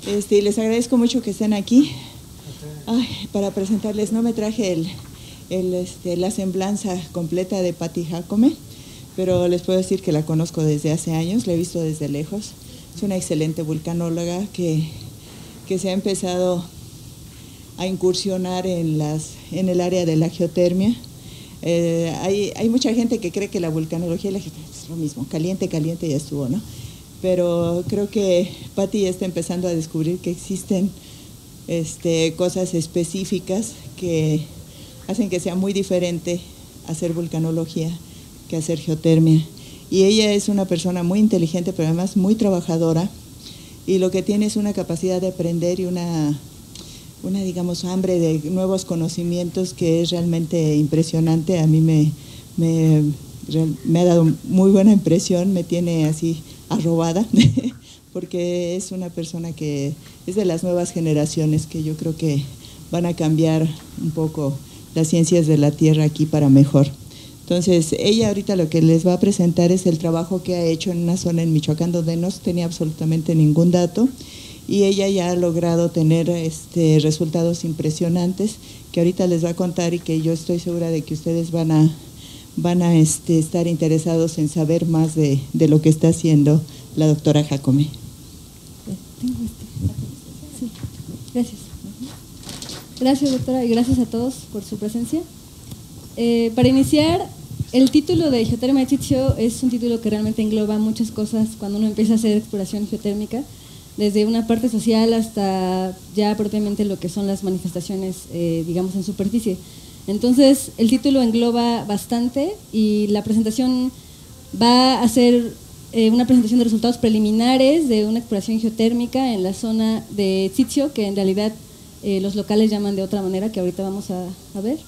Y les agradezco mucho que estén aquí. Ay, para presentarles, no me traje la semblanza completa de Patti Jacome, pero les puedo decir que la conozco desde hace años, la he visto desde lejos. Es una excelente vulcanóloga que se ha empezado a incursionar en el área de la geotermia. Hay mucha gente que cree que la vulcanología y la geotermia es lo mismo, caliente, caliente, ya estuvo, ¿no? Pero creo que Patti ya está empezando a descubrir que existen cosas específicas que hacen que sea muy diferente hacer vulcanología que hacer geotermia. Y ella es una persona muy inteligente, pero además muy trabajadora, y lo que tiene es una capacidad de aprender y una digamos, hambre de nuevos conocimientos que es realmente impresionante. A mí me ha dado muy buena impresión, me tiene así arrobada, porque es una persona que es de las nuevas generaciones que yo creo que van a cambiar un poco las ciencias de la Tierra aquí para mejor. Entonces, ella ahorita lo que les va a presentar es el trabajo que ha hecho en una zona en Michoacán donde no tenía absolutamente ningún dato, y ella ya ha logrado tener resultados impresionantes que ahorita les va a contar, y que yo estoy segura de que ustedes van a estar interesados en saber más de lo que está haciendo la doctora Jacome. Sí. Gracias. Gracias, doctora, y gracias a todos por su presencia. Para iniciar, el título de Geotermia de Ciccio es un título que realmente engloba muchas cosas cuando uno empieza a hacer exploración geotérmica, desde una parte social hasta ya propiamente lo que son las manifestaciones, digamos, en superficie. Entonces, el título engloba bastante, y la presentación va a ser una presentación de resultados preliminares de una exploración geotérmica en la zona de Ciccio, que en realidad los locales llaman de otra manera, que ahorita vamos a ver.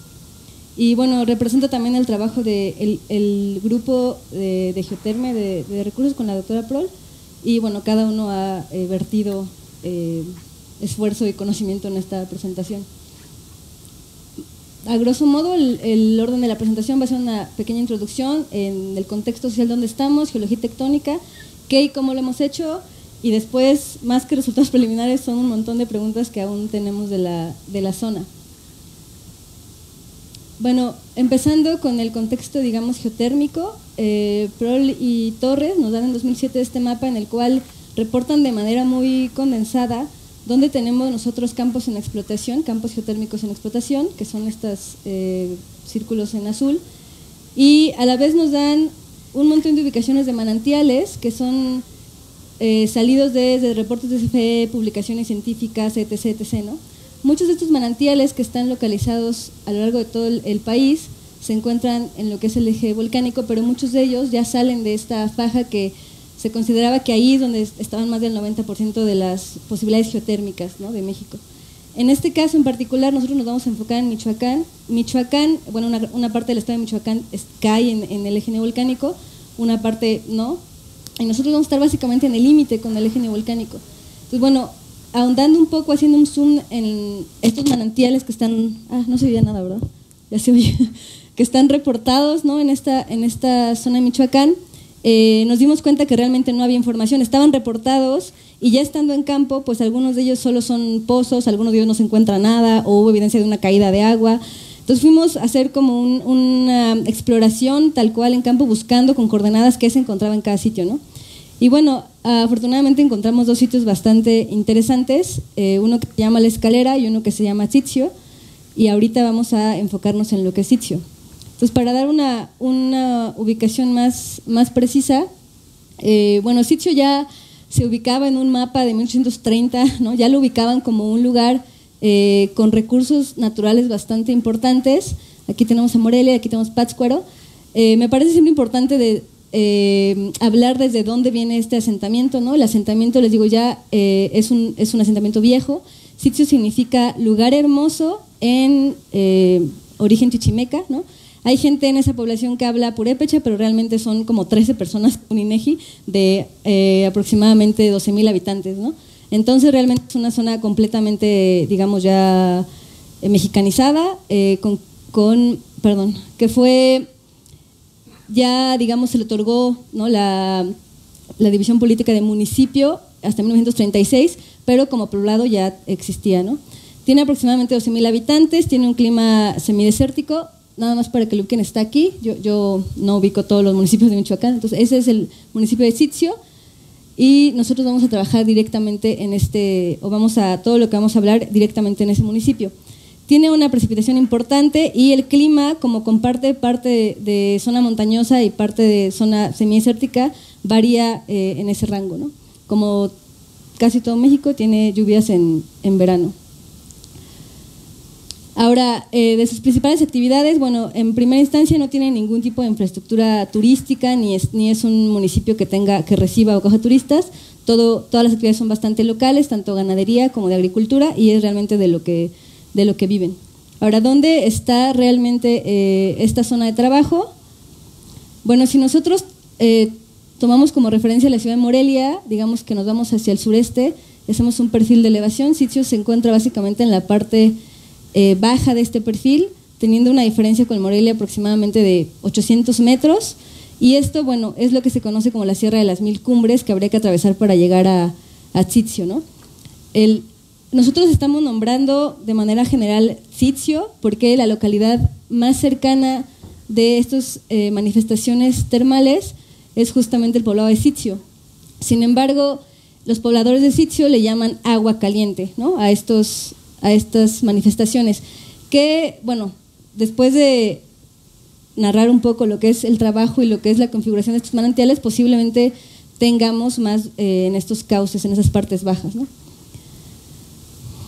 Y bueno, representa también el trabajo del grupo de geotermia de recursos con la doctora Prol, y bueno, cada uno ha vertido esfuerzo y conocimiento en esta presentación. A grosso modo, el orden de la presentación va a ser una pequeña introducción en el contexto social donde estamos, geología y tectónica, qué y cómo lo hemos hecho, y después, más que resultados preliminares, son un montón de preguntas que aún tenemos de la zona. Bueno, empezando con el contexto, digamos, geotérmico, Prol y Torres nos dan en 2007 este mapa en el cual reportan de manera muy condensada donde tenemos nosotros campos en explotación, campos geotérmicos en explotación, que son estos círculos en azul, y a la vez nos dan un montón de ubicaciones de manantiales que son salidos desde reportes de CFE, publicaciones científicas, etc., etc., ¿no? Muchos de estos manantiales que están localizados a lo largo de todo el país se encuentran en lo que es el eje volcánico, pero muchos de ellos ya salen de esta faja que se consideraba que ahí es donde estaban más del 90% de las posibilidades geotérmicas, ¿no?, de México. En este caso en particular nosotros nos vamos a enfocar en Michoacán. Michoacán, bueno, una parte del estado de Michoacán cae en el eje neovolcánico, una parte no, y nosotros vamos a estar básicamente en el límite con el eje neovolcánico. Entonces, bueno, ahondando un poco, haciendo un zoom en estos manantiales que están, no se veía nada, ¿verdad? Ya se oye, que están reportados, ¿no?, en esta zona de Michoacán. Nos dimos cuenta que realmente no había información, estaban reportados, y ya estando en campo, pues algunos de ellos solo son pozos, algunos de ellos no se encuentra nada, o hubo evidencia de una caída de agua. Entonces fuimos a hacer como una exploración tal cual en campo, buscando con coordenadas qué se encontraba en cada sitio, ¿no? Y bueno, afortunadamente encontramos dos sitios bastante interesantes, uno que se llama La Escalera y uno que se llama Ciccio, y ahorita vamos a enfocarnos en lo que es Ciccio. Entonces, para dar una ubicación más precisa, bueno, Ciccio ya se ubicaba en un mapa de 1830, ¿no? Ya lo ubicaban como un lugar con recursos naturales bastante importantes. Aquí tenemos a Morelia, aquí tenemos Pátzcuaro. Me parece siempre importante hablar desde dónde viene este asentamiento, ¿no? El asentamiento, les digo, ya es un asentamiento viejo. Ciccio significa lugar hermoso en origen chichimeca, ¿no? Hay gente en esa población que habla purépecha, pero realmente son como 13 personas con INEGI de aproximadamente 12,000 habitantes, ¿no? Entonces realmente es una zona completamente, digamos, ya mexicanizada, que fue ya, digamos, se le otorgó, ¿no?, la división política de municipio hasta 1936, pero como poblado ya existía, ¿no? Tiene aproximadamente 12,000 habitantes, tiene un clima semidesértico, nada más para que lo ubiquen, está aquí, yo no ubico todos los municipios de Michoacán, entonces ese es el municipio de Sitzio, y nosotros vamos a trabajar directamente en todo lo que vamos a hablar directamente en ese municipio. Tiene una precipitación importante y el clima, como comparte parte de zona montañosa y parte de zona semidesértica, varía en ese rango, ¿no? Como casi todo México, tiene lluvias en verano. Ahora, de sus principales actividades, bueno, en primera instancia no tiene ningún tipo de infraestructura turística, ni es un municipio que reciba o acoja turistas. Todas las actividades son bastante locales, tanto ganadería como de agricultura, y es realmente de lo que viven. Ahora, ¿dónde está realmente esta zona de trabajo? Bueno, si nosotros tomamos como referencia la ciudad de Morelia, digamos que nos vamos hacia el sureste, hacemos un perfil de elevación. Sitzio se encuentra básicamente en la parte baja de este perfil, teniendo una diferencia con Morelia aproximadamente de 800 metros, y esto, bueno, es lo que se conoce como la Sierra de las Mil Cumbres, que habría que atravesar para llegar a Sitzio, ¿no? Nosotros estamos nombrando de manera general Sitzio porque la localidad más cercana de estas manifestaciones termales es justamente el poblado de Sitzio. Sin embargo, los pobladores de Sitzio le llaman agua caliente, ¿no? a estas manifestaciones, que, bueno, después de narrar un poco lo que es el trabajo y lo que es la configuración de estos manantiales, posiblemente tengamos más en estos cauces, en esas partes bajas, ¿no?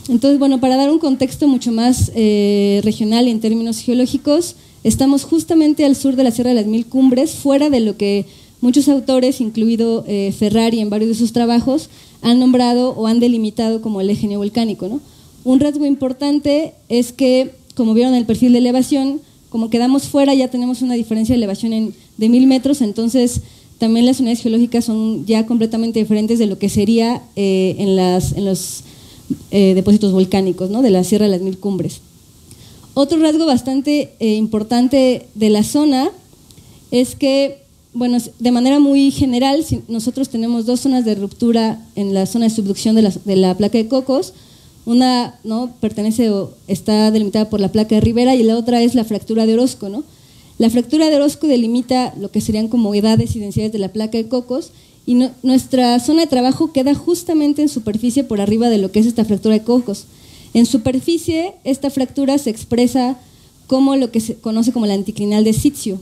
Entonces, bueno, para dar un contexto mucho más regional y en términos geológicos, estamos justamente al sur de la Sierra de las Mil Cumbres, fuera de lo que muchos autores, incluido Ferrari en varios de sus trabajos, han nombrado o han delimitado como el eje neovolcánico, ¿no? Un rasgo importante es que, como vieron en el perfil de elevación, como quedamos fuera ya tenemos una diferencia de elevación de 1000 metros, entonces también las unidades geológicas son ya completamente diferentes de lo que sería en los depósitos volcánicos, ¿no? De la Sierra de las Mil Cumbres. Otro rasgo bastante importante de la zona es que, bueno, de manera muy general, nosotros tenemos dos zonas de ruptura en la zona de subducción de la placa de Cocos. Una, ¿no?, pertenece o está delimitada por la placa de Rivera, y la otra es la fractura de Orozco, ¿no? La fractura de Orozco delimita lo que serían como edades y densidades de la placa de Cocos, y nuestra zona de trabajo queda justamente en superficie por arriba de lo que es esta fractura de Cocos. En superficie, esta fractura se expresa como lo que se conoce como la anticlinal de Sitzio.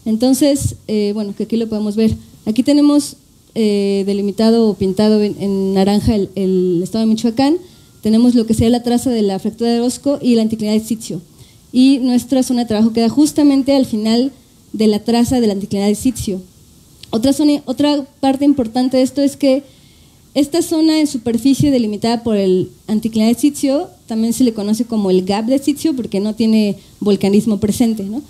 Entonces, bueno, que aquí lo podemos ver. Aquí tenemos delimitado o pintado en naranja el estado de Michoacán. Tenemos lo que sería la traza de la fractura de Orozco y la anticlinal de Sitzio. Y nuestra zona de trabajo queda justamente al final de la traza de la anticlinal de Sitzio. Otra parte importante de esto es que esta zona en superficie delimitada por el anticlinal de Sitzio también se le conoce como el gap de Sitzio porque no tiene volcanismo presente, ¿no?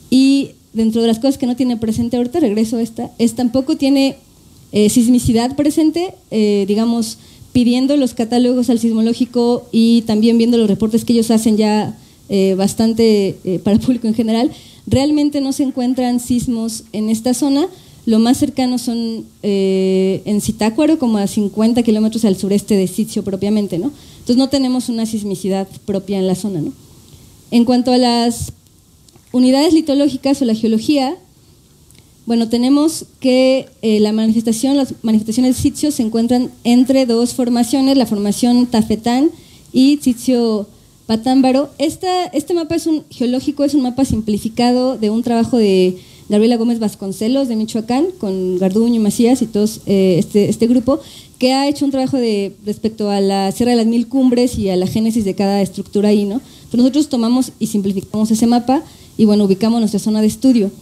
Y dentro de las cosas que no tiene presente, ahorita regreso a tampoco tiene sismicidad presente, digamos, pidiendo los catálogos al sismológico y también viendo los reportes que ellos hacen ya bastante para el público en general, realmente no se encuentran sismos en esta zona. Lo más cercano son en Zitácuaro, como a 50 kilómetros al sureste de Sitzio propiamente, ¿no? Entonces no tenemos una sismicidad propia en la zona, ¿no? En cuanto a las unidades litológicas o la geología, bueno, tenemos que las manifestaciones de Sitzio se encuentran entre dos formaciones, la formación Tafetán y Sitzio Patámbaro. Este mapa geológico es un mapa simplificado de un trabajo de Gabriela Gómez Vasconcelos de Michoacán, con Garduño y Macías y todos este grupo, que ha hecho un trabajo respecto a la Sierra de las Mil Cumbres y a la génesis de cada estructura ahí, ¿no? Entonces nosotros tomamos y simplificamos ese mapa y, bueno, ubicamos nuestra zona de estudio.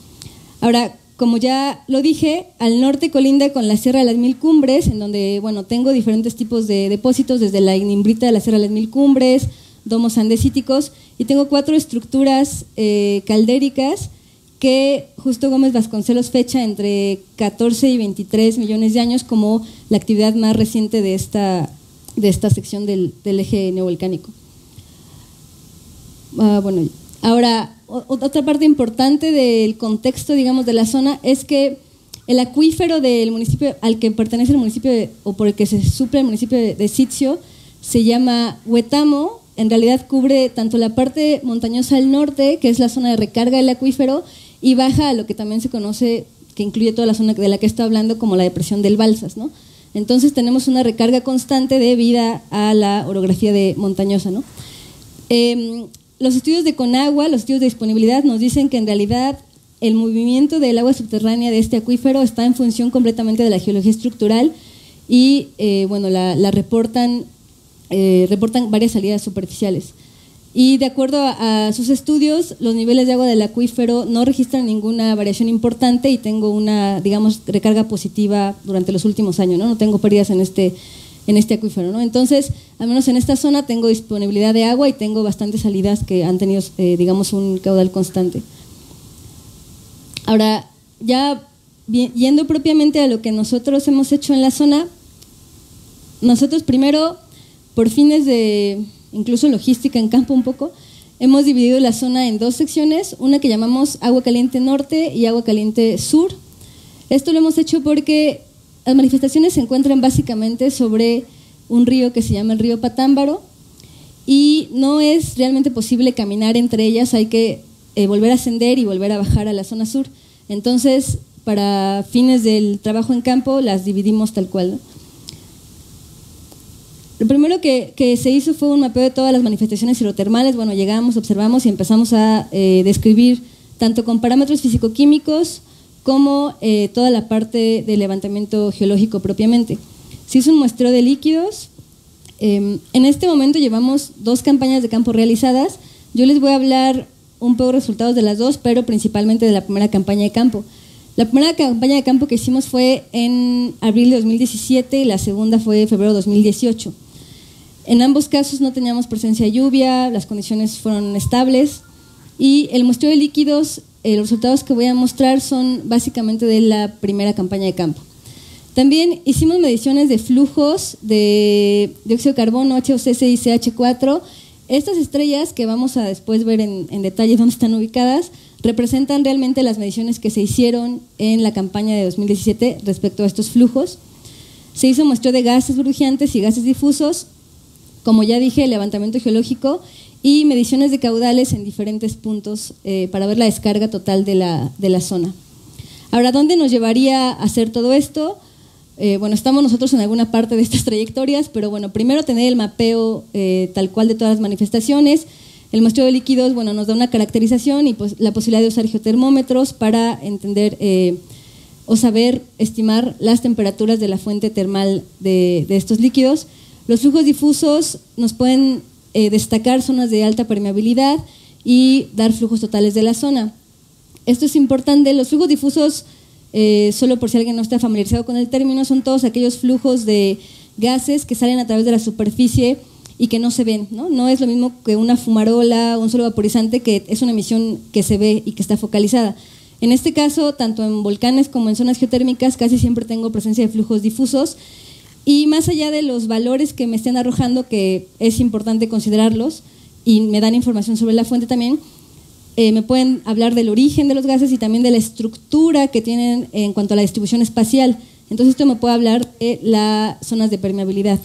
Ahora, como ya lo dije, al norte colinda con la Sierra de las Mil Cumbres, en donde, bueno, tengo diferentes tipos de depósitos, desde la ignimbrita de la Sierra de las Mil Cumbres, domos andesíticos, y tengo 4 estructuras caldéricas que justo Gómez Vasconcelos fecha entre 14 y 23 millones de años como la actividad más reciente de esta sección del eje neovolcánico. Bueno, ahora, otra parte importante del contexto, digamos, de la zona es que El acuífero del municipio al que pertenece el municipio o por el que se suple el municipio de Sitzio se llama Huetamo. En realidad cubre tanto la parte montañosa al norte, que es la zona de recarga del acuífero, y baja a lo que también se conoce, que incluye toda la zona de la que estoy hablando, como la depresión del Balsas, ¿no? Entonces tenemos una recarga constante debido a la orografía montañosa, ¿no? Los estudios de Conagua, los estudios de disponibilidad nos dicen que en realidad el movimiento del agua subterránea de este acuífero está en función completamente de la geología estructural y bueno, la reportan varias salidas superficiales. Y de acuerdo a sus estudios, los niveles de agua del acuífero no registran ninguna variación importante y tengo una, digamos, recarga positiva durante los últimos años, ¿no? No tengo pérdidas en este acuífero, ¿no? Entonces, al menos en esta zona tengo disponibilidad de agua y tengo bastantes salidas que han tenido, digamos, un caudal constante. Ahora, ya yendo propiamente a lo que nosotros hemos hecho en la zona, nosotros primero, por fines de incluso logística en campo un poco, hemos dividido la zona en dos secciones, una que llamamos agua caliente norte y agua caliente sur. Esto lo hemos hecho porque las manifestaciones se encuentran básicamente sobre un río que se llama el río Patámbaro y no es realmente posible caminar entre ellas, hay que volver a ascender y volver a bajar a la zona sur. Entonces, para fines del trabajo en campo, las dividimos tal cual, ¿no? Lo primero que se hizo fue un mapeo de todas las manifestaciones hidrotermales. Bueno, llegamos, observamos y empezamos a describir tanto con parámetros físico-químicos como toda la parte de levantamiento geológico propiamente. Se hizo un muestreo de líquidos. En este momento llevamos 2 campañas de campo realizadas. Yo les voy a hablar un poco de resultados de las dos, pero principalmente de la primera campaña de campo. La primera campaña de campo que hicimos fue en abril de 2017 y la segunda fue en febrero de 2018. En ambos casos no teníamos presencia de lluvia, las condiciones fueron estables y el muestreo de líquidos, los resultados que voy a mostrar son básicamente de la primera campaña de campo. También hicimos mediciones de flujos de dióxido de carbono, HOCC y CH4. Estas estrellas, que vamos a después ver en detalle dónde están ubicadas, representan realmente las mediciones que se hicieron en la campaña de 2017 respecto a estos flujos. Se hizo muestreo de gases burbujeantes y gases difusos, como ya dije, levantamiento geológico y mediciones de caudales en diferentes puntos para ver la descarga total de la zona. Ahora, ¿dónde nos llevaría a hacer todo esto? Bueno, estamos nosotros en alguna parte de estas trayectorias, pero bueno, primero tener el mapeo tal cual de todas las manifestaciones. El muestreo de líquidos, bueno, nos da una caracterización y pues la posibilidad de usar geotermómetros para entender o saber estimar las temperaturas de la fuente termal de estos líquidos. Los flujos difusos nos pueden destacar zonas de alta permeabilidad y dar flujos totales de la zona. Esto es importante. Los flujos difusos, solo por si alguien no está familiarizado con el término, son todos aquellos flujos de gases que salen a través de la superficie y que no se ven, ¿no? No es lo mismo que una fumarola o un suelo vaporizante, que es una emisión que se ve y que está focalizada. En este caso, tanto en volcanes como en zonas geotérmicas, casi siempre tengo presencia de flujos difusos. Y más allá de los valores que me estén arrojando, que es importante considerarlos y me dan información sobre la fuente también, me pueden hablar del origen de los gases y también de la estructura que tienen en cuanto a la distribución espacial. Entonces esto me puede hablar de las zonas de permeabilidad.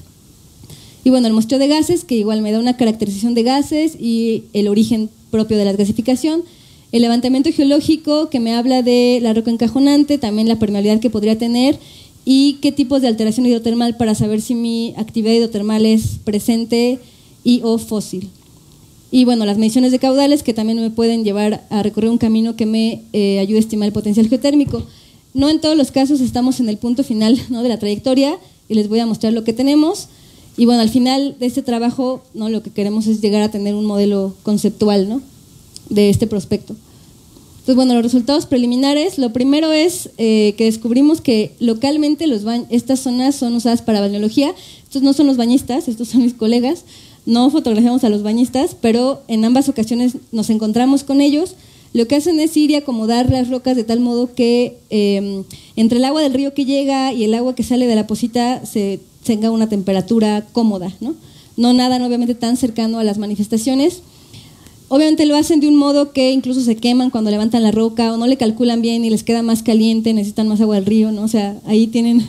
Y bueno, el muestreo de gases, que igual me da una caracterización de gases y el origen propio de la gasificación. El levantamiento geológico, que me habla de la roca encajonante, también la permeabilidad que podría tener y qué tipos de alteración hidrotermal para saber si mi actividad hidrotermal es presente y o fósil. Y bueno, las mediciones de caudales, que también me pueden llevar a recorrer un camino que me ayude a estimar el potencial geotérmico. No en todos los casos estamos en el punto final, ¿no?, de la trayectoria y les voy a mostrar lo que tenemos. Y bueno, al final de este trabajo, ¿no?, lo que queremos es llegar a tener un modelo conceptual, ¿no?, de este prospecto. Entonces, bueno, los resultados preliminares, lo primero es que descubrimos que localmente estas zonas son usadas para balneología. Estos no son los bañistas, estos son mis colegas. No fotografiamos a los bañistas, pero en ambas ocasiones nos encontramos con ellos. Lo que hacen es ir y acomodar las rocas de tal modo que entre el agua del río que llega y el agua que sale de la pocita se tenga una temperatura cómoda, ¿no? No nadan obviamente tan cercano a las manifestaciones. Obviamente lo hacen de un modo que incluso se queman cuando levantan la roca o no le calculan bien y les queda más caliente, necesitan más agua del río, ¿no? O sea, ahí tienen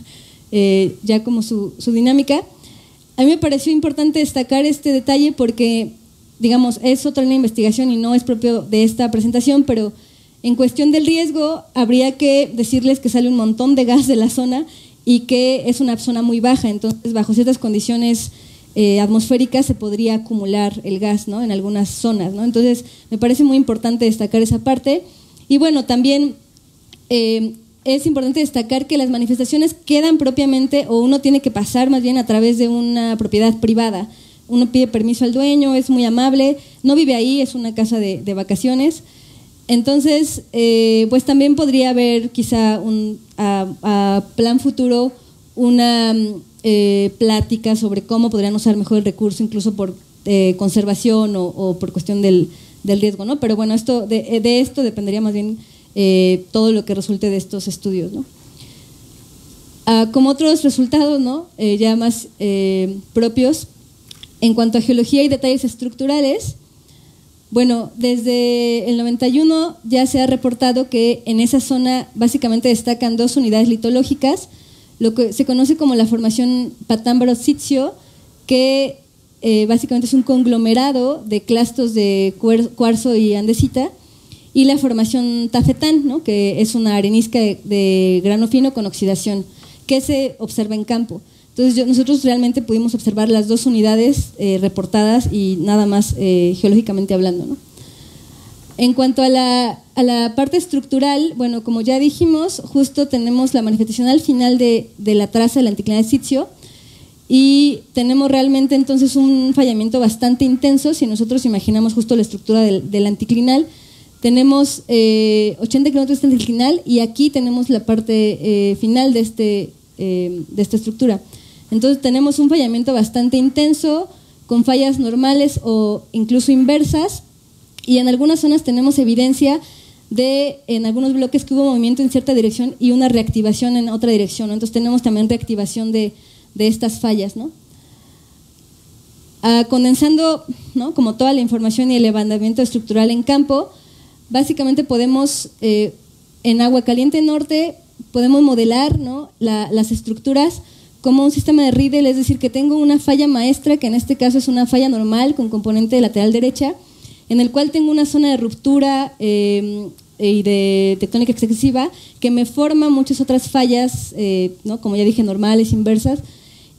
ya como su dinámica. A mí me pareció importante destacar este detalle porque, digamos, es otra línea de investigación y no es propio de esta presentación, pero en cuestión del riesgo habría que decirles que sale un montón de gas de la zona y que es una zona muy baja, entonces bajo ciertas condiciones atmosféricas se podría acumular el gas, ¿no? En algunas zonas, ¿no? Entonces me parece muy importante destacar esa parte. Y bueno, también es importante destacar que las manifestaciones quedan propiamente, o uno tiene que pasar más bien a través de una propiedad privada. Uno pide permiso al dueño, es muy amable, no vive ahí, es una casa de vacaciones. Entonces, pues también podría haber quizá a plan futuro una plática sobre cómo podrían usar mejor el recurso, incluso por conservación o por cuestión del riesgo, ¿no? Pero bueno, de esto dependería más bien todo lo que resulte de estos estudios, ¿no? Como otros resultados, ¿no? Ya más propios, en cuanto a geología y detalles estructurales, bueno, desde el 91 ya se ha reportado que en esa zona básicamente destacan 2 unidades litológicas, lo que se conoce como la formación Patámbaro-Sitio, que básicamente es un conglomerado de clastos de cuarzo y andesita, y la formación Tafetán, ¿no? Que es una arenisca de grano fino con oxidación, que se observa en campo. Entonces nosotros realmente pudimos observar las 2 unidades reportadas y nada más geológicamente hablando, ¿no? En cuanto a la parte estructural, bueno, como ya dijimos, justo tenemos la manifestación al final de la traza del anticlinal de Sitio y tenemos realmente entonces un fallamiento bastante intenso. Si nosotros imaginamos justo la estructura del anticlinal, tenemos 80 kilómetros de anticlinal y aquí tenemos la parte final de esta estructura. Entonces tenemos un fallamiento bastante intenso, con fallas normales o incluso inversas, y en algunas zonas tenemos evidencia en algunos bloques que hubo movimiento en cierta dirección y una reactivación en otra dirección, ¿no? Entonces tenemos también reactivación de estas fallas, ¿no? Condensando, ¿no?, como toda la información y el levantamiento estructural en campo, básicamente podemos, en Agua Caliente Norte, podemos modelar, ¿no?, las estructuras como un sistema de Riedel, es decir, que tengo una falla maestra, que en este caso es una falla normal con componente lateral derecha, en el cual tengo una zona de ruptura y de tectónica excesiva que me forma muchas otras fallas, ¿no?, como ya dije, normales, inversas,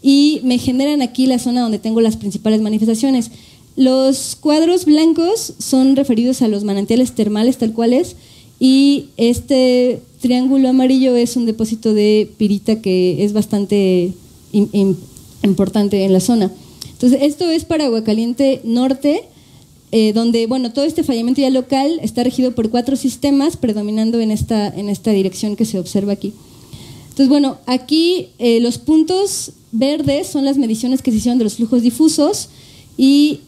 y me generan aquí la zona donde tengo las principales manifestaciones. Los cuadros blancos son referidos a los manantiales termales tal cual es, y este triángulo amarillo es un depósito de pirita que es bastante importante en la zona. Entonces esto es para Agua Caliente Norte, donde, bueno, todo este fallamiento ya local está regido por 4 sistemas predominando en esta dirección que se observa aquí. Entonces, bueno, aquí los puntos verdes son las mediciones que se hicieron de los flujos difusos y,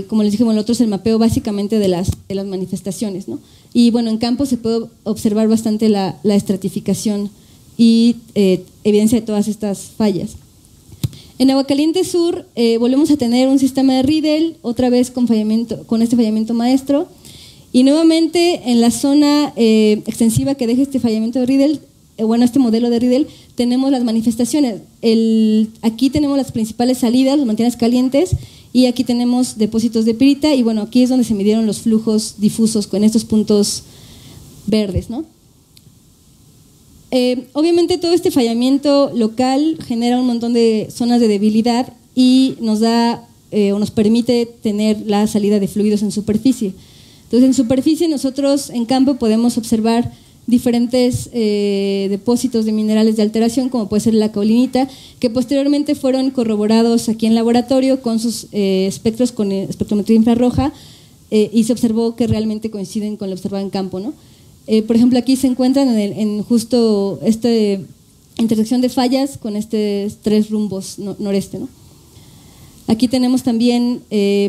como les dije, bueno, el otro es el mapeo básicamente de las manifestaciones, ¿no? Y bueno, en campo se puede observar bastante la estratificación y evidencia de todas estas fallas. En Agua Caliente Sur volvemos a tener un sistema de Riedel, otra vez con este fallamiento maestro, y nuevamente en la zona extensiva que deja este fallamiento de Riedel, bueno, este modelo de Riedel, tenemos las manifestaciones. Aquí tenemos las principales salidas, los manantiales calientes, y aquí tenemos depósitos de pirita, y bueno, aquí es donde se midieron los flujos difusos con estos puntos verdes, ¿no? Obviamente todo este fallamiento local genera un montón de zonas de debilidad y nos da o nos permite tener la salida de fluidos en superficie. Entonces en superficie nosotros en campo podemos observar diferentes depósitos de minerales de alteración, como puede ser la caulinita, que posteriormente fueron corroborados aquí en laboratorio con sus espectros con espectrometría infrarroja y se observó que realmente coinciden con lo observado en campo, ¿no? Por ejemplo, aquí se encuentran en justo esta intersección de fallas con estos 3 rumbos noreste, ¿no? Aquí tenemos también,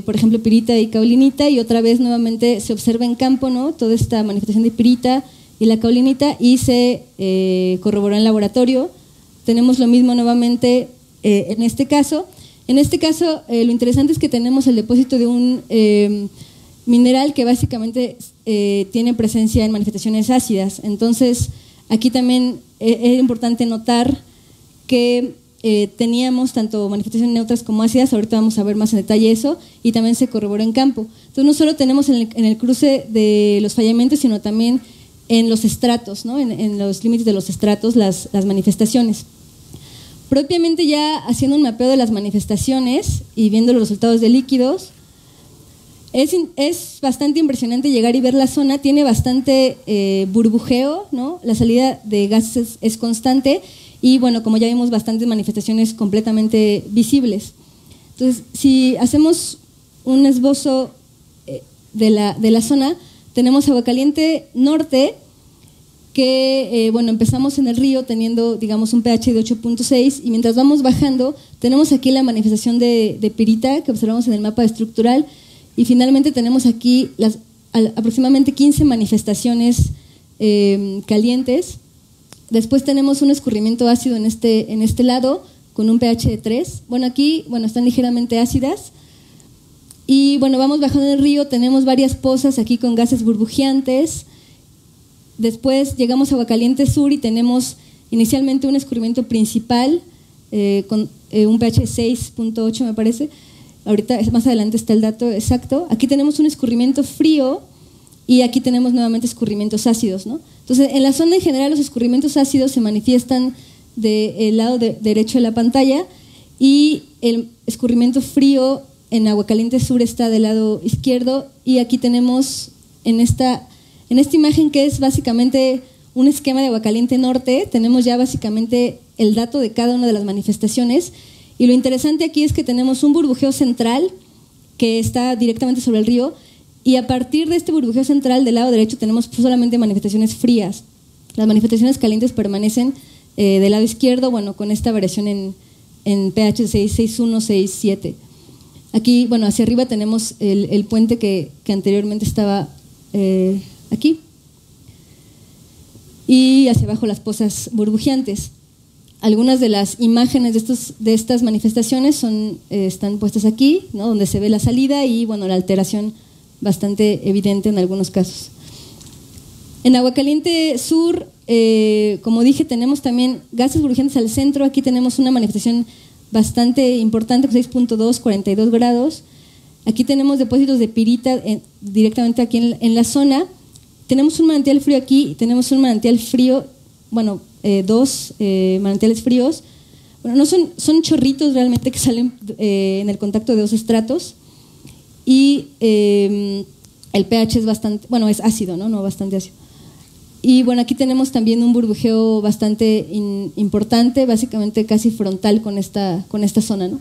por ejemplo, pirita y caulinita, y otra vez nuevamente se observa en campo, ¿no?, toda esta manifestación de pirita y la caulinita, y se corroboró en laboratorio. Tenemos lo mismo nuevamente en este caso. En este caso, lo interesante es que tenemos el depósito de un mineral que básicamente tiene presencia en manifestaciones ácidas. Entonces, aquí también es importante notar que teníamos tanto manifestaciones neutras como ácidas, ahorita vamos a ver más en detalle eso, y también se corroboró en campo. Entonces, no solo tenemos en el cruce de los fallamientos, sino también en los estratos, ¿no? en los límites de los estratos, las manifestaciones. Propiamente ya haciendo un mapeo de las manifestaciones y viendo los resultados de líquidos, es bastante impresionante llegar y ver la zona. Tiene bastante burbujeo, ¿no? La salida de gases es constante y, bueno, como ya vimos, bastantes manifestaciones completamente visibles. Entonces, si hacemos un esbozo de la zona, tenemos Aguacaliente Norte, que, bueno, empezamos en el río teniendo, digamos, un pH de 8.6 y mientras vamos bajando, tenemos aquí la manifestación de pirita que observamos en el mapa estructural. Y finalmente tenemos aquí aproximadamente 15 manifestaciones calientes. Después tenemos un escurrimiento ácido en este lado con un pH de 3. Bueno, aquí están ligeramente ácidas. Y bueno, vamos bajando el río, tenemos varias pozas aquí con gases burbujeantes. Después llegamos a Aguacaliente Sur y tenemos inicialmente un escurrimiento principal con un pH 6.8 me parece. Ahorita más adelante está el dato exacto. Aquí tenemos un escurrimiento frío y aquí tenemos nuevamente escurrimientos ácidos, ¿no? Entonces, en la zona en general los escurrimientos ácidos se manifiestan del lado derecho de la pantalla y el escurrimiento frío en Aguacaliente Sur está del lado izquierdo y aquí tenemos en esta imagen que es básicamente un esquema de Aguacaliente Norte, tenemos ya básicamente el dato de cada una de las manifestaciones. Y lo interesante aquí es que tenemos un burbujeo central que está directamente sobre el río y a partir de este burbujeo central del lado derecho tenemos solamente manifestaciones frías. Las manifestaciones calientes permanecen del lado izquierdo, bueno, con esta variación en pH 6.1, 6.7. Aquí, bueno, hacia arriba tenemos el puente que anteriormente estaba aquí y hacia abajo las pozas burbujeantes. Algunas de las imágenes de estas manifestaciones están puestas aquí, ¿no? Donde se ve la salida y, bueno, la alteración bastante evidente en algunos casos. En Aguacaliente Sur, como dije, tenemos también gases burbujeantes al centro. Aquí tenemos una manifestación bastante importante, 6.2, 42 grados. Aquí tenemos depósitos de pirita directamente aquí en la zona. Tenemos un manantial frío aquí y tenemos un manantial frío, bueno, dos manantiales fríos. Bueno, no son chorritos realmente que salen en el contacto de dos estratos y el pH es bastante, bueno, es ácido, no bastante ácido. Y bueno, aquí tenemos también un burbujeo bastante importante, básicamente casi frontal con esta zona, ¿no?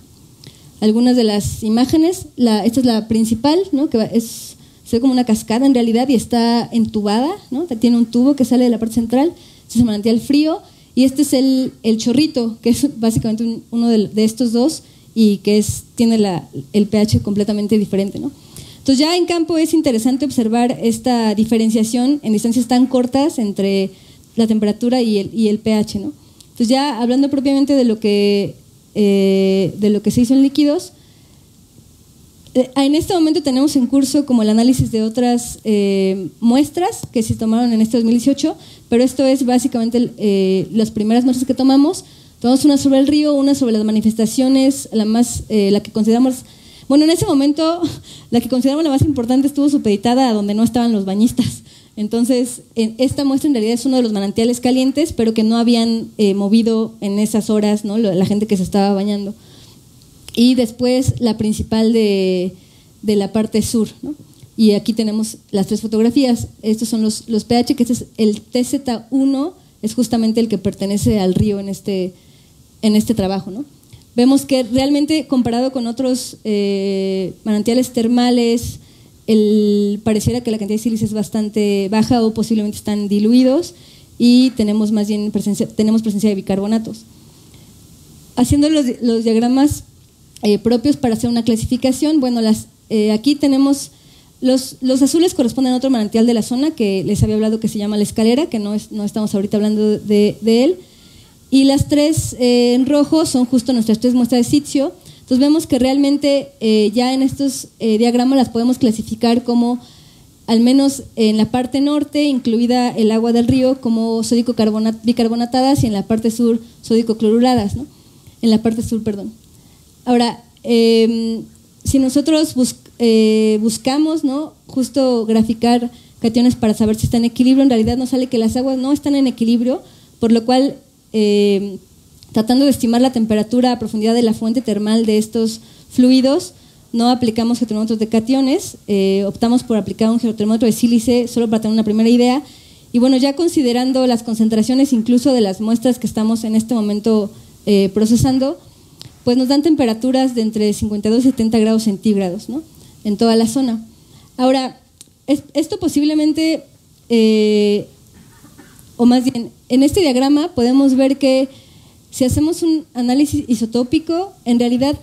Algunas de las imágenes, esta es la principal, ¿no? Que se ve como una cascada en realidad y está entubada, ¿no? Tiene un tubo que sale de la parte central. Este es el manantial frío y este es el chorrito, que es básicamente uno de estos dos y que tiene el pH completamente diferente, ¿no? Entonces ya en campo es interesante observar esta diferenciación en distancias tan cortas entre la temperatura y el pH, ¿no? Entonces ya hablando propiamente de lo que se hizo en líquidos, en este momento tenemos en curso como el análisis de otras muestras que se tomaron en este 2018, pero esto es básicamente las primeras muestras que tomamos. Tomamos una sobre el río, una sobre las manifestaciones, la que consideramos, bueno, en ese momento la que consideramos la más importante estuvo supeditada a donde no estaban los bañistas. Entonces, esta muestra en realidad es uno de los manantiales calientes, pero que no habían movido en esas horas, ¿no? La gente que se estaba bañando. Y después la principal de la parte sur, ¿no? Y aquí tenemos las tres fotografías. Estos son los pH, que este es el TZ1, es justamente el que pertenece al río en este trabajo, ¿no? Vemos que realmente comparado con otros manantiales termales, pareciera que la cantidad de sílice es bastante baja o posiblemente están diluidos y tenemos más bien presencia de bicarbonatos. Haciendo los diagramas propios para hacer una clasificación, bueno, aquí tenemos los azules corresponden a otro manantial de la zona que les había hablado que se llama La Escalera, que no estamos ahorita hablando de él, y las tres en rojo son justo nuestras tres muestras de sitio. Entonces vemos que realmente ya en estos diagramas las podemos clasificar como, al menos en la parte norte, incluida el agua del río, como bicarbonatadas, y en la parte sur, sódico-cloruradas, ¿no? En la parte sur, perdón. Ahora, si nosotros buscamos, ¿no?, justo graficar cationes para saber si están en equilibrio, en realidad nos sale que las aguas no están en equilibrio, por lo cual, tratando de estimar la temperatura a profundidad de la fuente termal de estos fluidos, no aplicamos geotermómetros de cationes, optamos por aplicar un geotermómetro de sílice solo para tener una primera idea. Y bueno, ya considerando las concentraciones incluso de las muestras que estamos en este momento procesando, pues nos dan temperaturas de entre 52 y 70 grados centígrados, ¿no?, en toda la zona. Ahora, esto posiblemente, o más bien, en este diagrama podemos ver que si hacemos un análisis isotópico, en realidad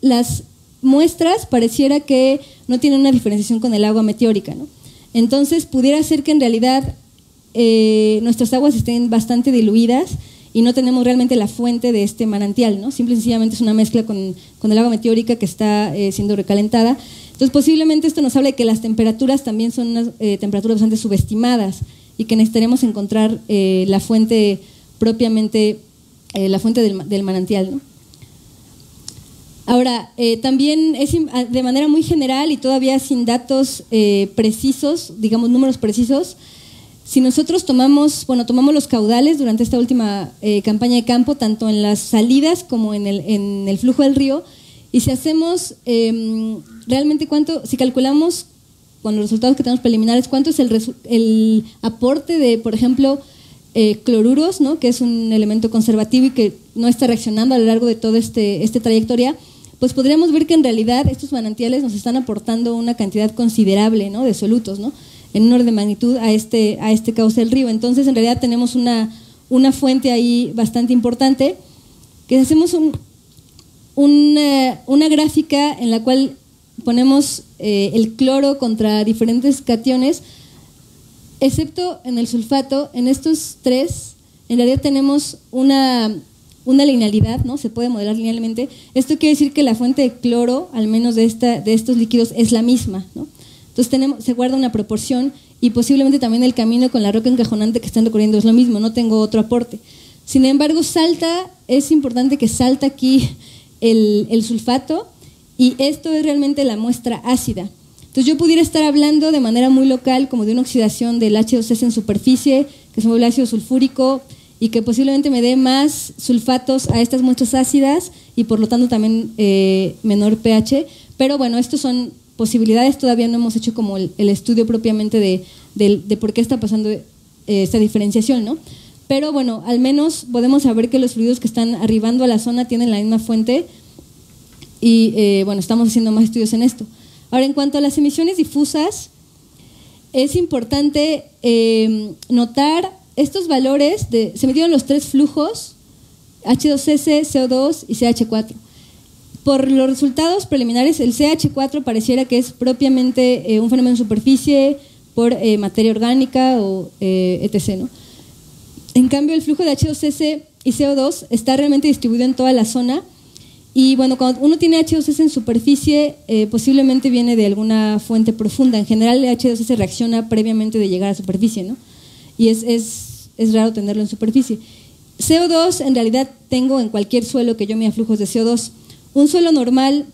las muestras pareciera que no tienen una diferenciación con el agua meteórica, ¿no? Entonces pudiera ser que en realidad nuestras aguas estén bastante diluidas y no tenemos realmente la fuente de este manantial, ¿no? Simple y sencillamente es una mezcla con el agua meteórica que está siendo recalentada. Entonces posiblemente esto nos habla de que las temperaturas también son unas temperaturas bastante subestimadas y que necesitaremos encontrar la fuente propiamente, la fuente del manantial, ¿no? Ahora, también es de manera muy general y todavía sin datos precisos, digamos números precisos, si nosotros tomamos los caudales durante esta última campaña de campo, tanto en las salidas como en el flujo del río, y si hacemos realmente si calculamos con los resultados que tenemos preliminares, cuánto es el aporte de, por ejemplo, cloruros, ¿no?, que es un elemento conservativo y que no está reaccionando a lo largo de toda esta trayectoria, pues podríamos ver que en realidad estos manantiales nos están aportando una cantidad considerable, ¿no?, de solutos, ¿no?, en un orden de magnitud a este cauce del río. Entonces, en realidad tenemos una fuente ahí bastante importante, que hacemos una gráfica en la cual ponemos el cloro contra diferentes cationes, excepto en el sulfato. En estos tres, en realidad tenemos una linealidad, ¿no? Se puede modelar linealmente. Esto quiere decir que la fuente de cloro, al menos de estos líquidos, es la misma, ¿no? Entonces se guarda una proporción y posiblemente también el camino con la roca encajonante que están recorriendo es lo mismo, no tengo otro aporte. Sin embargo, es importante que salta aquí el sulfato, y esto es realmente la muestra ácida. Entonces yo pudiera estar hablando de manera muy local como de una oxidación del H2S en superficie, que se mueve el ácido sulfúrico, y que posiblemente me dé más sulfatos a estas muestras ácidas y por lo tanto también menor pH, pero bueno, estos son posibilidades, todavía no hemos hecho como el estudio propiamente de por qué está pasando esta diferenciación, ¿no? Pero bueno, al menos podemos saber que los fluidos que están arribando a la zona tienen la misma fuente y bueno, estamos haciendo más estudios en esto. Ahora, en cuanto a las emisiones difusas, es importante notar estos valores, se midieron los tres flujos, H2S, CO2 y CH4. Por los resultados preliminares, el CH4 pareciera que es propiamente un fenómeno en superficie por materia orgánica o etc., ¿no? En cambio, el flujo de H2S y CO2 está realmente distribuido en toda la zona. Y bueno, cuando uno tiene H2S en superficie, posiblemente viene de alguna fuente profunda. En general, el H2S reacciona previamente de llegar a superficie, ¿no? Y es raro tenerlo en superficie. CO2 en realidad tengo en cualquier suelo que yo mida flujos de CO2. Un suelo normal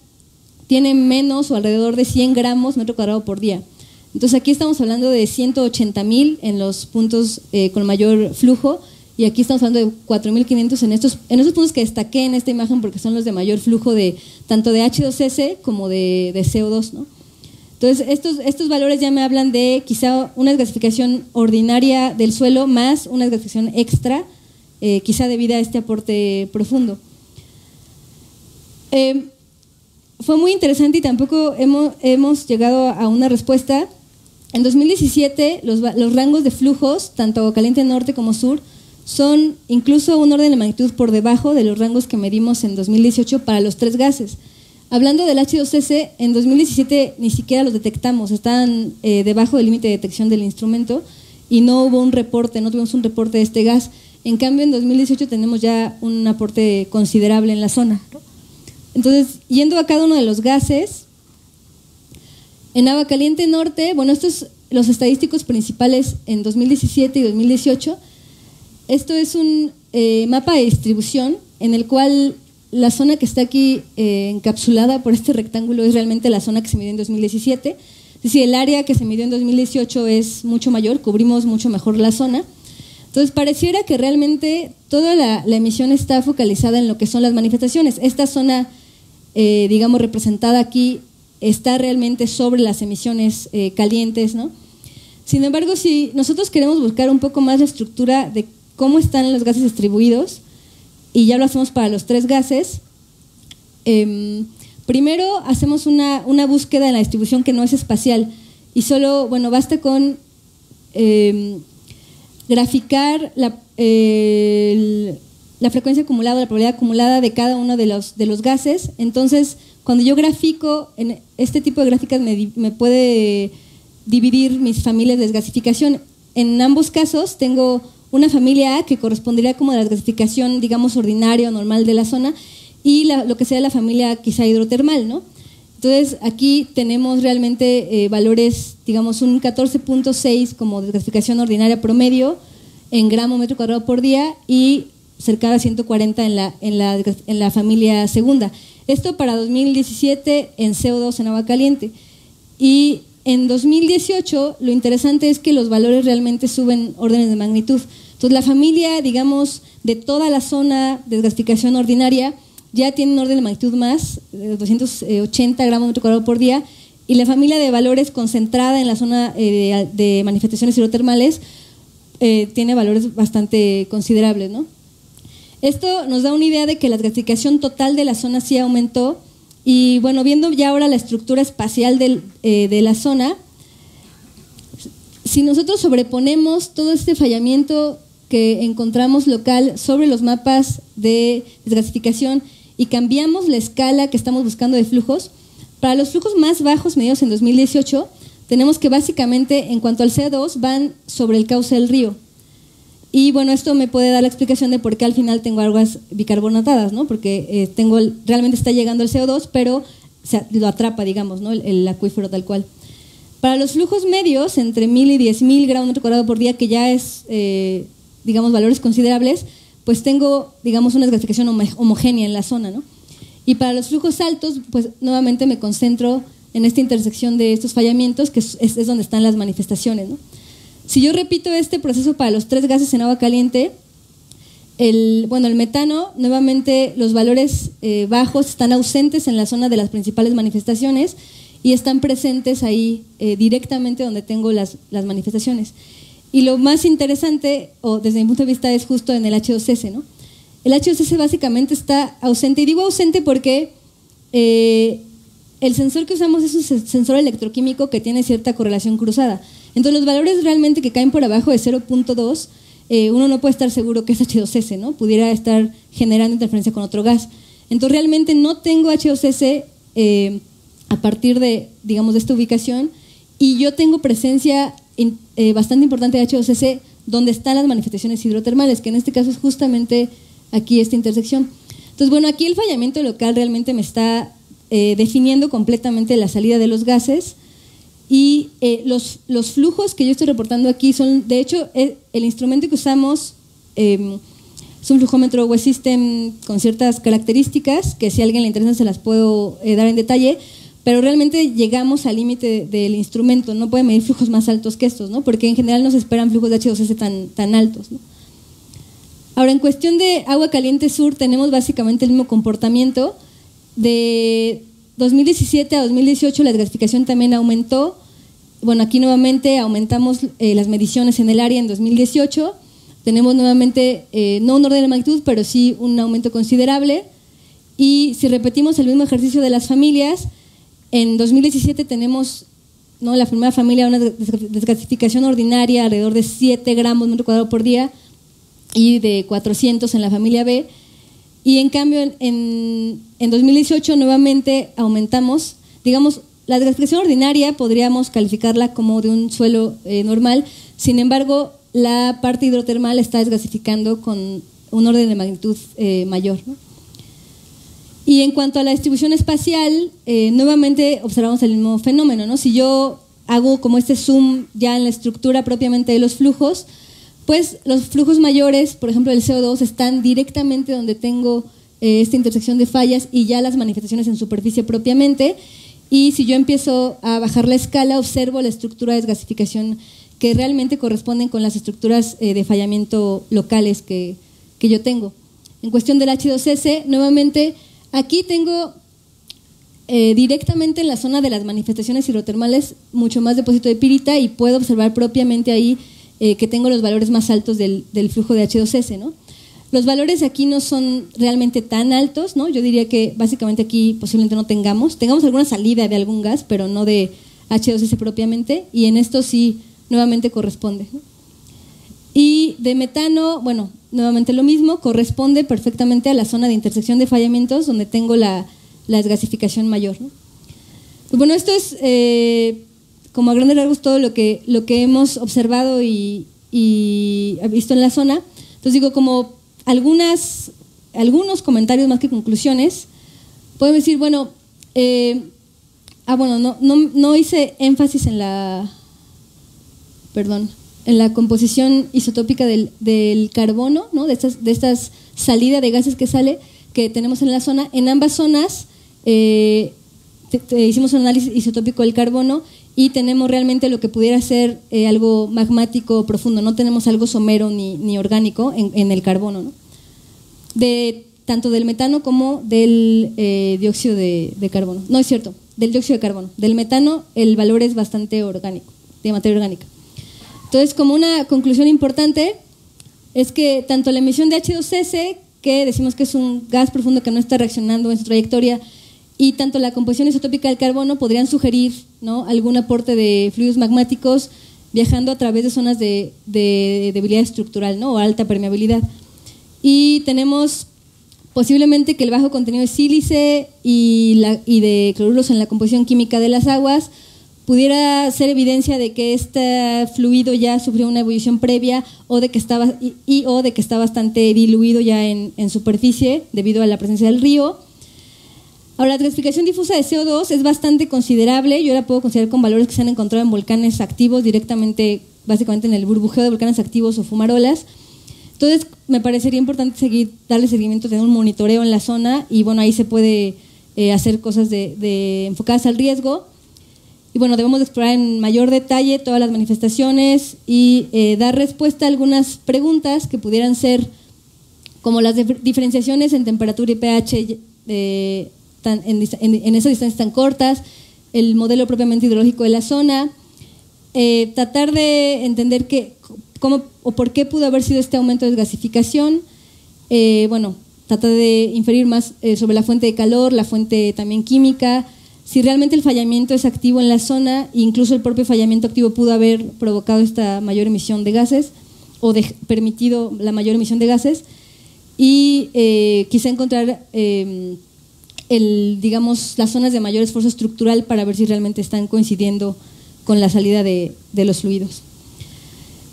tiene menos o alrededor de 100 gramos metro cuadrado por día. Entonces aquí estamos hablando de 180,000 en los puntos con mayor flujo, y aquí estamos hablando de 4,500 en estos puntos que destaqué en esta imagen porque son los de mayor flujo tanto de H2S como de CO2, ¿no? Entonces estos valores ya me hablan de quizá una desgasificación ordinaria del suelo más una desgasificación extra, quizá debido a este aporte profundo. Fue muy interesante y tampoco hemos llegado a una respuesta. En 2017 los rangos de flujos, tanto caliente norte como sur, son incluso un orden de magnitud por debajo de los rangos que medimos en 2018 para los tres gases. Hablando del H2S, en 2017 ni siquiera los detectamos, estaban debajo del límite de detección del instrumento y no tuvimos un reporte de este gas. En cambio, en 2018 tenemos ya un aporte considerable en la zona, ¿no? Entonces, yendo a cada uno de los gases, en Agua Caliente Norte, bueno, estos los estadísticos principales en 2017 y 2018. Esto es un mapa de distribución en el cual la zona que está aquí encapsulada por este rectángulo es realmente la zona que se midió en 2017. Es decir, el área que se midió en 2018 es mucho mayor, cubrimos mucho mejor la zona. Entonces, pareciera que realmente toda la emisión está focalizada en lo que son las manifestaciones. Esta zona, digamos, representada aquí, está realmente sobre las emisiones calientes, ¿no? Sin embargo, si nosotros queremos buscar un poco más la estructura de cómo están los gases distribuidos, y ya lo hacemos para los 3 gases, primero hacemos una búsqueda en la distribución que no es espacial, y solo, bueno, basta con graficar la frecuencia acumulada, la probabilidad acumulada de cada uno de los gases. Entonces, cuando yo grafico, en este tipo de gráficas me puede dividir mis familias de desgasificación. En ambos casos tengo una familia A que correspondería como a la desgasificación, digamos, ordinaria o normal de la zona, y lo que sea la familia quizá hidrotermal, ¿no? Entonces, aquí tenemos realmente valores, digamos, un 14.6 como desgasificación ordinaria promedio en gramo metro cuadrado por día y cercano a 140 en la familia segunda. Esto para 2017 en CO2 en agua caliente. Y en 2018 lo interesante es que los valores realmente suben órdenes de magnitud. Entonces la familia, digamos, de toda la zona de desgasificación ordinaria ya tiene un orden de magnitud más, 280 gramos metro cuadrado por día, y la familia de valores concentrada en la zona de manifestaciones hidrotermales tiene valores bastante considerables, ¿no? Esto nos da una idea de que la desgasificación total de la zona sí aumentó. Y bueno, viendo ya ahora la estructura espacial de la zona, si nosotros sobreponemos todo este fallamiento que encontramos local sobre los mapas de desgasificación y cambiamos la escala que estamos buscando de flujos, para los flujos más bajos medidos en 2018, tenemos que básicamente en cuanto al CO2 van sobre el cauce del río. Y bueno, esto me puede dar la explicación de por qué al final tengo aguas bicarbonatadas, ¿no? Porque realmente está llegando el CO2, pero lo atrapa, digamos, ¿no? El acuífero tal cual. Para los flujos medios, entre 1000 y 10.000 gramos metro cuadrado por día, que ya es, digamos, valores considerables, pues tengo, digamos, una desgasificación homogénea en la zona, ¿no? Y para los flujos altos, pues nuevamente me concentro en esta intersección de estos fallamientos, que es donde están las manifestaciones, ¿no? Si yo repito este proceso para los 3 gases en agua caliente, el metano, nuevamente los valores bajos están ausentes en la zona de las principales manifestaciones y están presentes ahí directamente donde tengo las manifestaciones. Y lo más interesante, o desde mi punto de vista, es justo en el H2S, ¿no? El H2S básicamente está ausente, y digo ausente porque el sensor que usamos es un sensor electroquímico que tiene cierta correlación cruzada. Entonces los valores realmente que caen por abajo de 0.2, uno no puede estar seguro que es H2S, ¿no? Pudiera estar generando interferencia con otro gas. Entonces realmente no tengo H2S a partir de, digamos, de esta ubicación, y yo tengo presencia bastante importante de H2S donde están las manifestaciones hidrotermales, que en este caso es justamente aquí esta intersección. Entonces, bueno, aquí el fallamiento local realmente me está definiendo completamente la salida de los gases. Y los flujos que yo estoy reportando aquí son, de hecho, el instrumento que usamos es un flujómetro West System con ciertas características que si a alguien le interesa se las puedo dar en detalle, pero realmente llegamos al límite del instrumento, no puede medir flujos más altos que estos, ¿no? Porque en general no se esperan flujos de H2S tan altos, ¿no? Ahora, en cuestión de agua caliente sur, tenemos básicamente el mismo comportamiento. De 2017 a 2018 la desgasificación también aumentó. Bueno, aquí nuevamente aumentamos las mediciones en el área en 2018. Tenemos nuevamente, no un orden de magnitud, pero sí un aumento considerable. Y si repetimos el mismo ejercicio de las familias, en 2017 tenemos, ¿no?, la primera familia una desgasificación ordinaria alrededor de 7 gramos metro cuadrado por día y de 400 en la familia B. Y en cambio en 2018 nuevamente aumentamos, digamos, la desgasificación ordinaria podríamos calificarla como de un suelo normal, sin embargo la parte hidrotermal está desgasificando con un orden de magnitud mayor, ¿no? Y en cuanto a la distribución espacial, nuevamente observamos el mismo fenómeno, ¿no? Si yo hago como este zoom ya en la estructura propiamente de los flujos, pues los flujos mayores, por ejemplo el CO2, están directamente donde tengo esta intersección de fallas y ya las manifestaciones en superficie propiamente. Y si yo empiezo a bajar la escala, observo la estructura de desgasificación que realmente corresponden con las estructuras de fallamiento locales que yo tengo. En cuestión del H2S, nuevamente, aquí tengo directamente en la zona de las manifestaciones hidrotermales mucho más depósito de pirita y puedo observar propiamente ahí que tengo los valores más altos del flujo de H2S, ¿no? Los valores aquí no son realmente tan altos, ¿no? Yo diría que básicamente aquí posiblemente no tengamos alguna salida de algún gas, pero no de H2S propiamente, y en esto sí nuevamente corresponde, ¿no? Y de metano, bueno, nuevamente lo mismo, corresponde perfectamente a la zona de intersección de fallamientos donde tengo la desgasificación mayor, ¿no? Pues bueno, esto es como a grandes rasgos todo lo que hemos observado y visto en la zona. Entonces digo, como algunos comentarios más que conclusiones, puedo decir, bueno, no hice énfasis en la composición isotópica del carbono, ¿no? de estas salidas de gases que tenemos en la zona. En ambas zonas hicimos un análisis isotópico del carbono y tenemos realmente lo que pudiera ser algo magmático profundo, no tenemos algo somero ni orgánico en el carbono, ¿no? Tanto del metano como del dióxido de carbono. No es cierto, del dióxido de carbono. Del metano el valor es bastante orgánico, de materia orgánica. Entonces, como una conclusión importante, es que tanto la emisión de H2S, que decimos que es un gas profundo que no está reaccionando en su trayectoria, y tanto la composición isotópica del carbono podrían sugerir, ¿no?, algún aporte de fluidos magmáticos viajando a través de zonas de debilidad estructural, ¿no?, o alta permeabilidad. Y tenemos posiblemente que el bajo contenido de sílice y de cloruros en la composición química de las aguas pudiera ser evidencia de que este fluido ya sufrió una ebullición previa o de que está bastante diluido ya en superficie debido a la presencia del río. Ahora, la desgasificación difusa de CO2 es bastante considerable. Yo la puedo considerar con valores que se han encontrado en volcanes activos directamente, básicamente en el burbujeo de volcanes activos o fumarolas. Entonces, me parecería importante darle seguimiento, tener un monitoreo en la zona y bueno, ahí se puede hacer cosas enfocadas al riesgo. Y bueno, debemos explorar en mayor detalle todas las manifestaciones y dar respuesta a algunas preguntas que pudieran ser como las diferenciaciones en temperatura y pH en esas distancias tan cortas, el modelo propiamente hidrológico de la zona, tratar de entender cómo o por qué pudo haber sido este aumento de desgasificación, tratar de inferir más sobre la fuente de calor, la fuente también química, si realmente el fallamiento es activo en la zona, incluso el propio fallamiento activo pudo haber provocado esta mayor emisión de gases o permitido la mayor emisión de gases, y quizá encontrar las zonas de mayor esfuerzo estructural para ver si realmente están coincidiendo con la salida de los fluidos.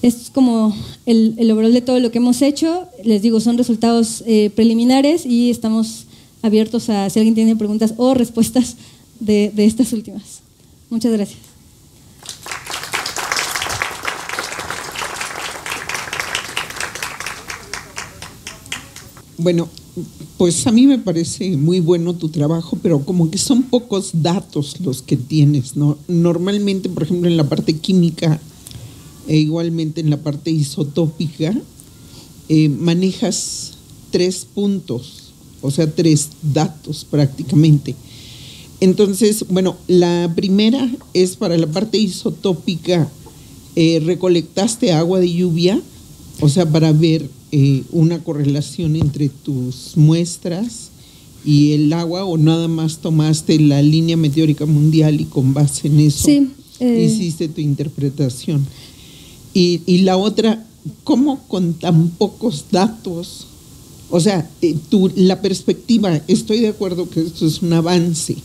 Es como el overall de todo lo que hemos hecho. Les digo, son resultados preliminares y estamos abiertos a si alguien tiene preguntas o respuestas de estas últimas. Muchas gracias. Bueno, pues a mí me parece muy bueno tu trabajo, pero como que son pocos datos los que tienes, ¿no? Normalmente, por ejemplo, en la parte química e igualmente en la parte isotópica, manejas 3 puntos, o sea, 3 datos prácticamente. Entonces, bueno, la primera es para la parte isotópica, recolectaste agua de lluvia, o sea, para ver una correlación entre tus muestras y el agua, o nada más tomaste la línea meteórica mundial y con base en eso hiciste tu interpretación. Y la otra, ¿cómo con tan pocos datos? O sea, la perspectiva, estoy de acuerdo que esto es un avance,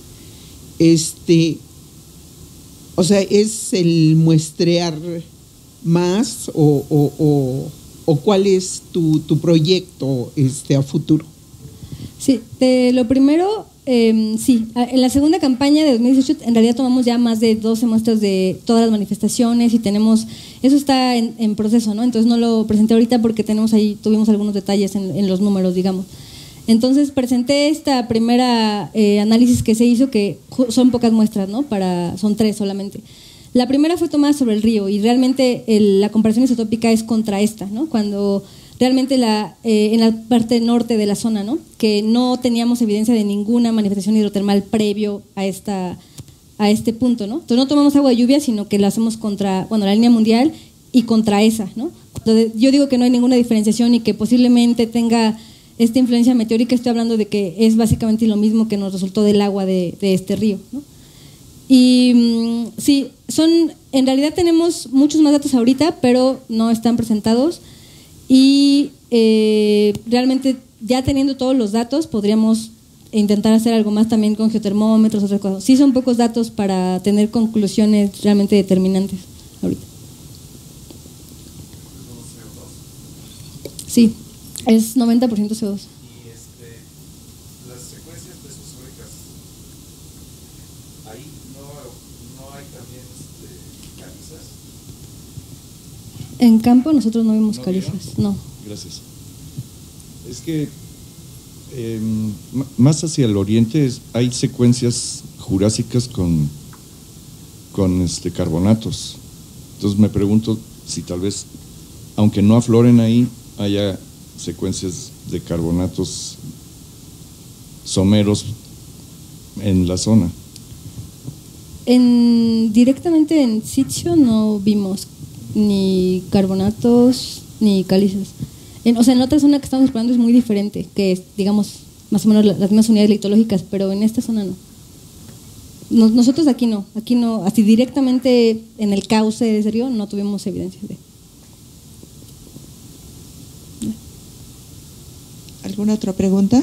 o sea, ¿es el muestrear más o cuál es tu proyecto a futuro? Sí, de lo primero, sí, en la segunda campaña de 2018 en realidad tomamos ya más de 12 muestras de todas las manifestaciones y tenemos, eso está en proceso, ¿no? Entonces no lo presenté ahorita porque tuvimos algunos detalles en los números, digamos. Entonces presenté esta primera análisis que se hizo, que son pocas muestras, ¿no? Son 3 solamente. La primera fue tomada sobre el río y realmente la comparación isotópica es contra esta, ¿no? Cuando realmente en la parte norte de la zona, ¿no? Que no teníamos evidencia de ninguna manifestación hidrotermal previo a este punto, ¿no? Entonces no tomamos agua de lluvia, sino que la hacemos contra, la línea mundial y contra esa, ¿no? Entonces, yo digo que no hay ninguna diferenciación y que posiblemente tenga esta influencia meteórica. Estoy hablando de que es básicamente lo mismo que nos resultó del agua de este río, ¿no? Y sí, en realidad tenemos muchos más datos ahorita, pero no están presentados y realmente ya teniendo todos los datos podríamos intentar hacer algo más también con geotermómetros, otras cosas. Sí, son pocos datos para tener conclusiones realmente determinantes ahorita. Sí, es 90% CO2. Las secuencias mesosóicas, ahí no hay también calizas. En campo nosotros no vimos calizas, no. Gracias. Es que más hacia el oriente hay secuencias jurásicas con carbonatos. Entonces me pregunto si tal vez, aunque no afloren ahí, haya secuencias de carbonatos someros en la zona. Directamente en sitio no vimos ni carbonatos ni calizas. En la otra zona que estamos explorando es muy diferente, que es, digamos, más o menos las mismas unidades litológicas, pero en esta zona no. Nosotros aquí no, así directamente en el cauce de ese río no tuvimos evidencia de. ¿Alguna otra pregunta?